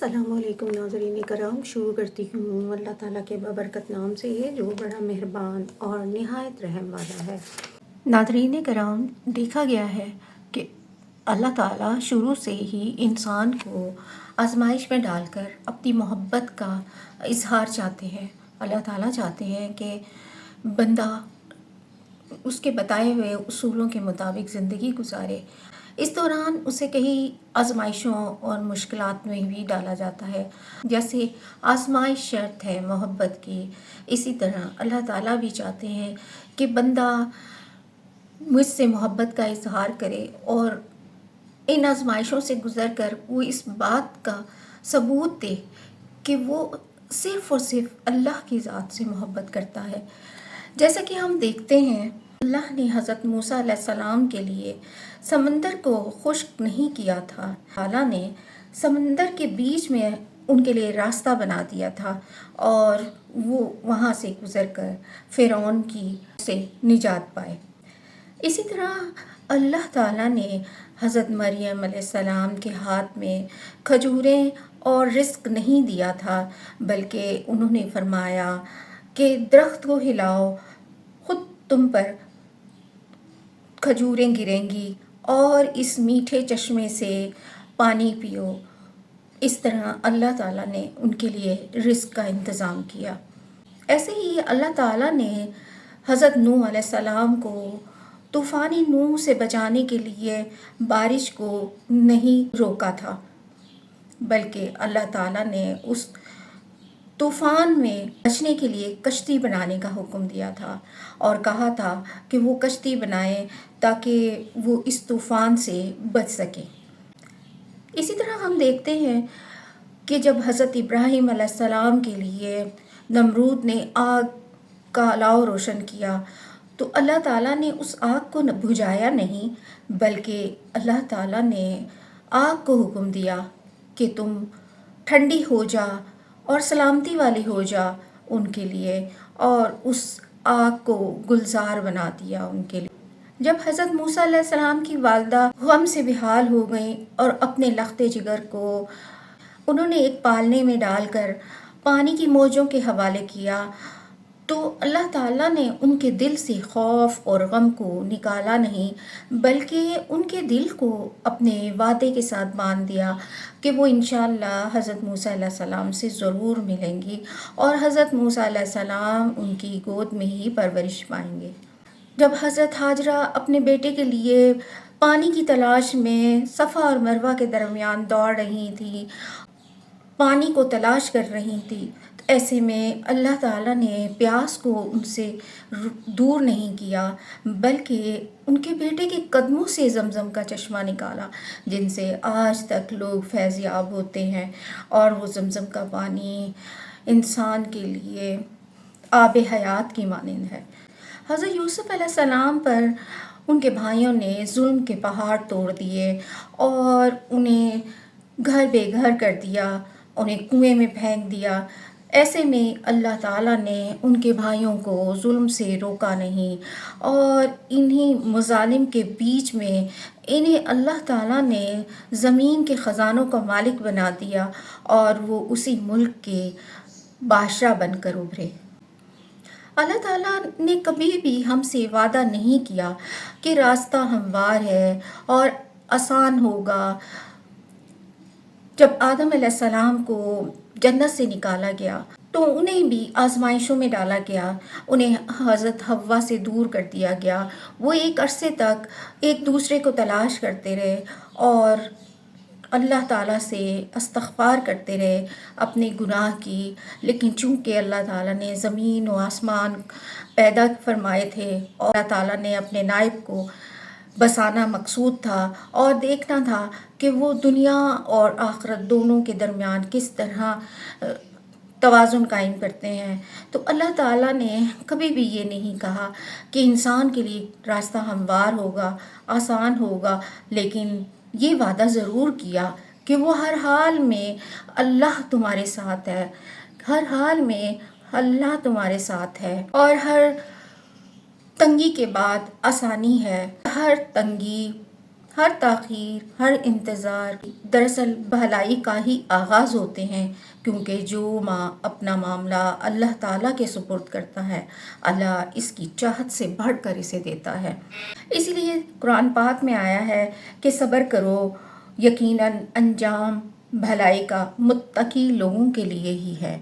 السلام علیکم ناظرین کرام، شروع کرتی ہوں اللہ تعالیٰ کے بابرکت نام سے جو بڑا مہربان اور نہایت رحم والا ہے۔ ناظرین کرام، دیکھا گیا ہے کہ اللہ تعالیٰ شروع سے ہی انسان کو آزمائش میں ڈال کر اپنی محبت کا اظہار چاہتے ہیں۔ اللہ تعالیٰ چاہتے ہیں کہ بندہ اس کے بتائے ہوئے اصولوں کے مطابق زندگی گزارے۔ اس دوران اسے کئی آزمائشوں اور مشکلات میں بھی ڈالا جاتا ہے۔ جیسے آزمائش شرط ہے محبت کی، اسی طرح اللہ تعالیٰ بھی چاہتے ہیں کہ بندہ مجھ سے محبت کا اظہار کرے اور ان آزمائشوں سے گزر کر وہ اس بات کا ثبوت دے کہ وہ صرف اور صرف اللہ کی ذات سے محبت کرتا ہے۔ جیسا کہ ہم دیکھتے ہیں اللہ نے حضرت موسیٰ علیہ السلام کے لیے سمندر کو خشک نہیں کیا تھا۔ تعالیٰ نے سمندر کے بیچ میں ان کے لیے راستہ بنا دیا تھا اور وہ وہاں سے گزر کر فرعون کی سے نجات پائے۔ اسی طرح اللہ تعالیٰ نے حضرت مریم علیہ السلام کے ہاتھ میں کھجوریں اور رزق نہیں دیا تھا، بلکہ انہوں نے فرمایا کہ درخت کو ہلاؤ، خود تم پر کھجوریں گریں گی اور اس میٹھے چشمے سے پانی پیو۔ اس طرح اللہ تعالیٰ نے ان کے لیے رزق کا انتظام کیا۔ ایسے ہی اللہ تعالیٰ نے حضرت نوح علیہ السلام کو طوفان نوح سے بچانے کے لیے بارش کو نہیں روکا تھا، بلکہ اللہ تعالیٰ نے اس طوفان میں بچنے کے لیے کشتی بنانے کا حکم دیا تھا اور کہا تھا کہ وہ کشتی بنائیں تاکہ وہ اس طوفان سے بچ سکیں۔ اسی طرح ہم دیکھتے ہیں کہ جب حضرت ابراہیم علیہ السلام کے لیے نمرود نے آگ کا الاؤ روشن کیا تو اللہ تعالیٰ نے اس آگ کو بجھایا نہیں، بلکہ اللہ تعالیٰ نے آگ کو حکم دیا کہ تم ٹھنڈی ہو جا اور سلامتی والی ہو جا ان کے لیے، اور اس آگ کو گلزار بنا دیا ان کے لیے۔ جب حضرت موسیٰ علیہ السلام کی والدہ غم سے بحال ہو گئیں اور اپنے لخت جگر کو انہوں نے ایک پالنے میں ڈال کر پانی کی موجوں کے حوالے کیا تو اللہ تعالیٰ نے ان کے دل سے خوف اور غم کو نکالا نہیں، بلکہ ان کے دل کو اپنے وعدے کے ساتھ باندھ دیا کہ وہ انشاءاللہ حضرت موسیٰ علیہ السلام سے ضرور ملیں گی اور حضرت موسیٰ علیہ السلام ان کی گود میں ہی پرورش پائیں گے۔ جب حضرت ہاجرہ اپنے بیٹے کے لیے پانی کی تلاش میں صفا اور مروہ کے درمیان دوڑ رہی تھی، پانی کو تلاش کر رہی تھی، ایسے میں اللہ تعالیٰ نے پیاس کو ان سے دور نہیں کیا، بلکہ ان کے بیٹے کے قدموں سے زمزم کا چشمہ نکالا جن سے آج تک لوگ فیض یاب ہوتے ہیں، اور وہ زمزم کا پانی انسان کے لیے آب حیات کی مانند ہے۔ حضرت یوسف علیہ السلام پر ان کے بھائیوں نے ظلم کے پہاڑ توڑ دیے اور انہیں گھر بے گھر کر دیا، انہیں کنویں میں پھینک دیا۔ ایسے میں اللہ تعالیٰ نے ان کے بھائیوں کو ظلم سے روکا نہیں، اور انہی مظالم کے بیچ میں انہیں اللہ تعالیٰ نے زمین کے خزانوں کا مالک بنا دیا اور وہ اسی ملک کے بادشاہ بن کر ابھرے۔ اللہ تعالیٰ نے کبھی بھی ہم سے وعدہ نہیں کیا کہ راستہ ہموار ہے اور آسان ہوگا۔ جب آدم علیہ السلام کو جنت سے نکالا گیا تو انہیں بھی آزمائشوں میں ڈالا گیا، انہیں حضرت حوا سے دور کر دیا گیا۔ وہ ایک عرصے تک ایک دوسرے کو تلاش کرتے رہے اور اللہ تعالیٰ سے استغفار کرتے رہے اپنے گناہ کی، لیکن چونکہ اللہ تعالیٰ نے زمین و آسمان پیدا فرمائے تھے اور اللہ تعالیٰ نے اپنے نائب کو بسانا مقصود تھا اور دیکھنا تھا کہ وہ دنیا اور آخرت دونوں کے درمیان کس طرح توازن قائم کرتے ہیں، تو اللہ تعالیٰ نے کبھی بھی یہ نہیں کہا کہ انسان کے لیے راستہ ہموار ہوگا، آسان ہوگا، لیکن یہ وعدہ ضرور کیا کہ وہ ہر حال میں اللہ تمہارے ساتھ ہے، ہر حال میں اللہ تمہارے ساتھ ہے، اور ہر تنگی کے بعد آسانی ہے، ہر تنگی ہر تاخیر، ہر انتظار دراصل بھلائی کا ہی آغاز ہوتے ہیں، کیونکہ جو ماں اپنا معاملہ اللہ تعالیٰ کے سپرد کرتا ہے، اللہ اس کی چاہت سے بڑھ کر اسے دیتا ہے۔ اس لیے قرآن پاک میں آیا ہے کہ صبر کرو، یقیناً انجام بھلائی کا متقی لوگوں کے لیے ہی ہے۔